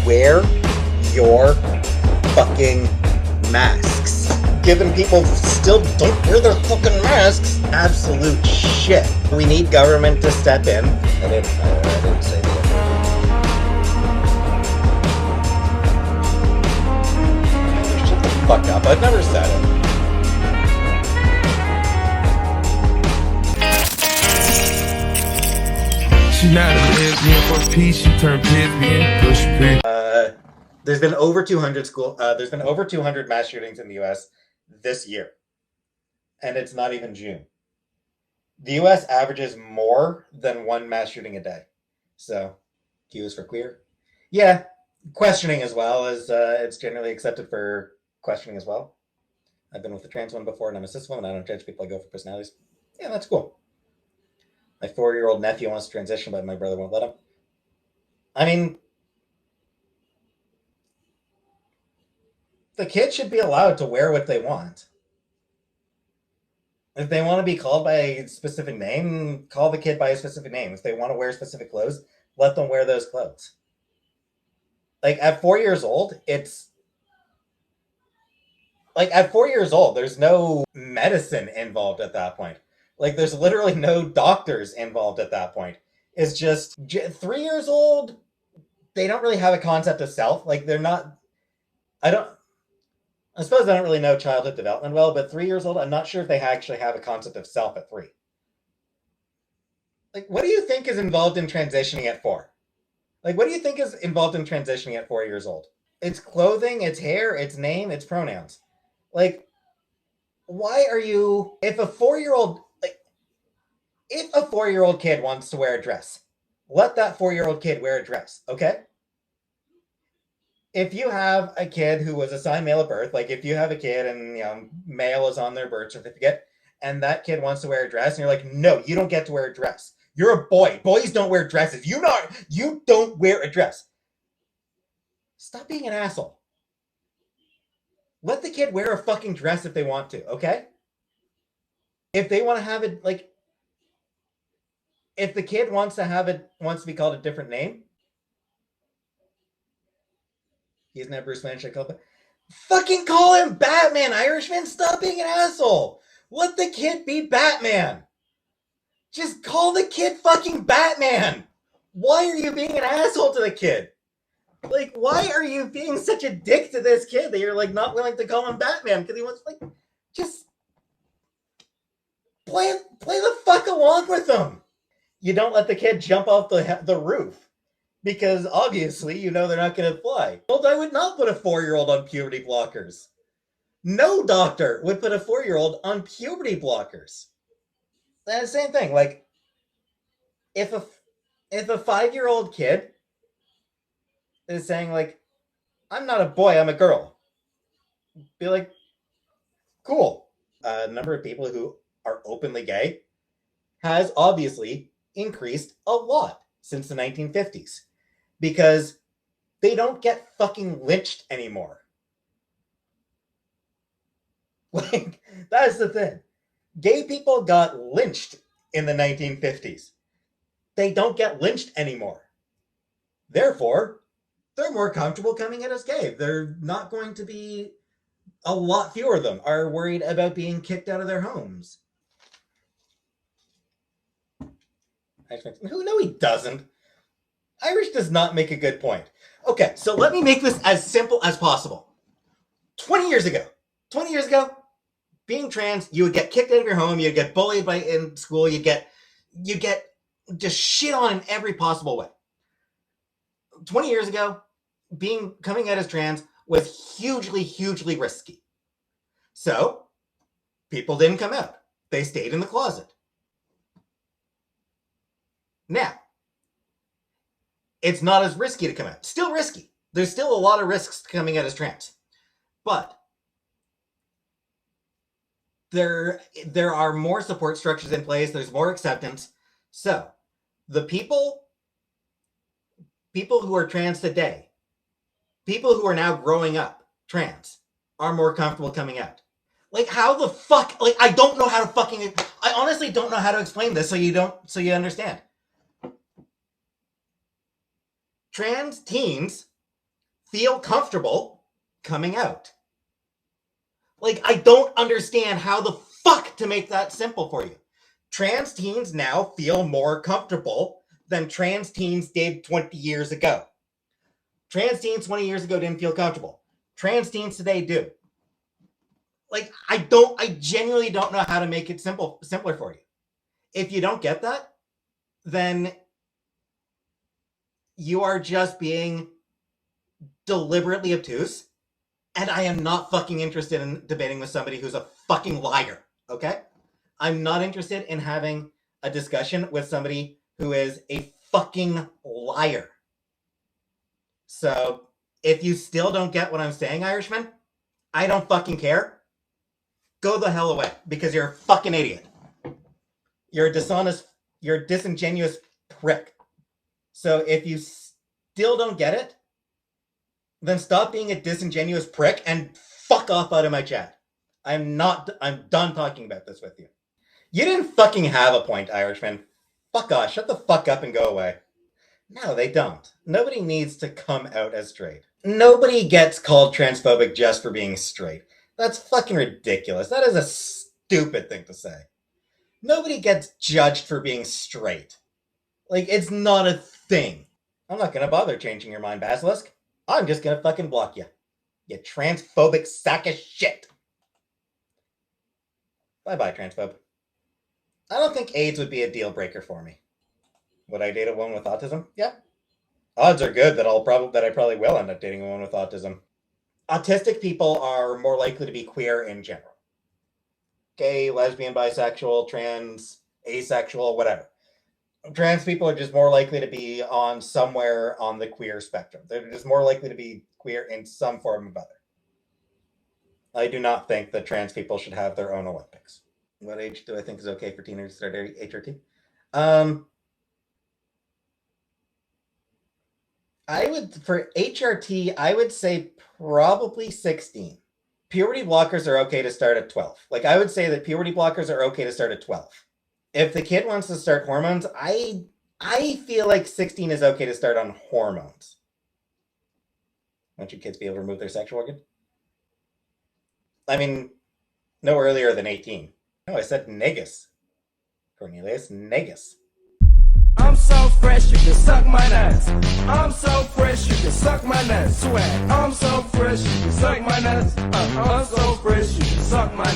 wear your fucking masks. Given people still don't wear their fucking masks, absolute shit. We need government to step in. I didn't say that. Shut the fuck up. I've never said it. She not a lesbian for peace, she turned lesbian, push P. There's been over 200 mass shootings in the U.S. this year, and it's not even June. The U.S. averages more than one mass shooting a day. So, Q is for queer. Yeah, questioning as well, as it's generally accepted for questioning as well. I've been with a trans one before, and I'm a cis woman. I don't judge people. I go for personalities. Yeah, that's cool. My 4-year-old nephew wants to transition, but my brother won't let him. I mean, the kid should be allowed to wear what they want. If they want to be called by a specific name, call the kid by a specific name. If they want to wear specific clothes, let them wear those clothes. Like, at 4 years old, there's no medicine involved at that point. Like, there's literally no doctors involved at that point. It's just 3 years old, they don't really have a concept of self. Like, I suppose I don't really know childhood development well, but 3 years old, I'm not sure if they actually have a concept of self at 3. Like, what do you think is involved in transitioning at 4? Like, what do you think is involved in transitioning at 4 years old? It's clothing, it's hair, it's name, it's pronouns. Like, why are you... If a 4-year-old kid wants to wear a dress, let that 4-year-old kid wear a dress, okay? If you have a kid who was assigned male at birth, like if you have a kid and, male is on their birth certificate, and that kid wants to wear a dress, and you're like, no, you don't get to wear a dress. You're a boy. Boys don't wear dresses. You don't wear a dress. Stop being an asshole. Let the kid wear a fucking dress if they want to, okay? If they want to have it, like, if the kid wants to be called a different name, he isn't that Bruce Wayne, should I call him? Fucking call him Batman, Irishman. Stop being an asshole. Let the kid be Batman. Just call the kid fucking Batman. Why are you being an asshole to the kid? Like, why are you being such a dick to this kid that you're, like, not willing to call him Batman? Because he wants, like, just play the fuck along with him. You don't let the kid jump off the roof. Because obviously, they're not going to fly. Well, I would not put a 4-year-old on puberty blockers. No doctor would put a 4-year-old on puberty blockers. And the same thing, like, if a 5-year-old kid is saying, like, I'm not a boy, I'm a girl, be like, cool. A number of people who are openly gay has obviously increased a lot since the 1950s. Because they don't get fucking lynched anymore. Like, that's the thing. Gay people got lynched in the 1950s. They don't get lynched anymore. Therefore, they're more comfortable coming out as gay. They're not going to be... A lot fewer of them are worried about being kicked out of their homes. No, he doesn't. Irish does not make a good point. Okay, so let me make this as simple as possible. 20 years ago, being trans, you would get kicked out of your home, you'd get bullied in school, you get just shit on in every possible way. 20 years ago, coming out as trans was hugely, hugely risky. So, people didn't come out. They stayed in the closet. Now, it's not as risky to come out. Still risky. There's still a lot of risks to coming out as trans. But there are more support structures in place. There's more acceptance. So the people who are trans today, people who are now growing up trans, are more comfortable coming out. Like, how the fuck? Like, I honestly don't know how to explain this so you understand. Trans teens feel comfortable coming out. Like, I don't understand how the fuck to make that simple for you. Trans teens now feel more comfortable than trans teens did 20 years ago. Trans teens 20 years ago didn't feel comfortable. Trans teens today do. Like, I genuinely don't know how to make it simpler for you. If you don't get that, then you are just being deliberately obtuse. And I am not fucking interested in debating with somebody who's a fucking liar, okay? I'm not interested in having a discussion with somebody who is a fucking liar. So, if you still don't get what I'm saying, Irishman, I don't fucking care. Go the hell away, because you're a fucking idiot. You're a dishonest, you're a disingenuous prick. So, if you still don't get it, then stop being a disingenuous prick and fuck off out of my chat. I'm done talking about this with you. You didn't fucking have a point, Irishman. Fuck off, shut the fuck up and go away. No, they don't. Nobody needs to come out as straight. Nobody gets called transphobic just for being straight. That's fucking ridiculous. That is a stupid thing to say. Nobody gets judged for being straight. Like, it's not a thing. I'm not gonna bother changing your mind, Basilisk. I'm just gonna fucking block you. You transphobic sack of shit. Bye-bye, transphobe. I don't think AIDS would be a deal breaker for me. Would I date a woman with autism? Yeah. Odds are good that I probably will end up dating a woman with autism. Autistic people are more likely to be queer in general. Gay, lesbian, bisexual, trans, asexual, whatever. Trans people are just more likely to be on somewhere on the queer spectrum. They're just more likely to be queer in some form or other. I do not think that trans people should have their own Olympics. What age do I think is okay for teenagers to start HRT? For HRT, I would say probably 16. Puberty blockers are okay to start at 12. Like, I would say that puberty blockers are okay to start at 12. If the kid wants to start hormones, I feel like 16 is okay to start on hormones. Won't you kids be able to remove their sexual organ? I mean, no earlier than 18. No, I said negus. Cornelius, negus. I'm so fresh, you can suck my nuts. I'm so fresh, you can suck my nuts. Swag. I'm so fresh, you can suck my nuts. I'm so fresh, you can suck my nuts.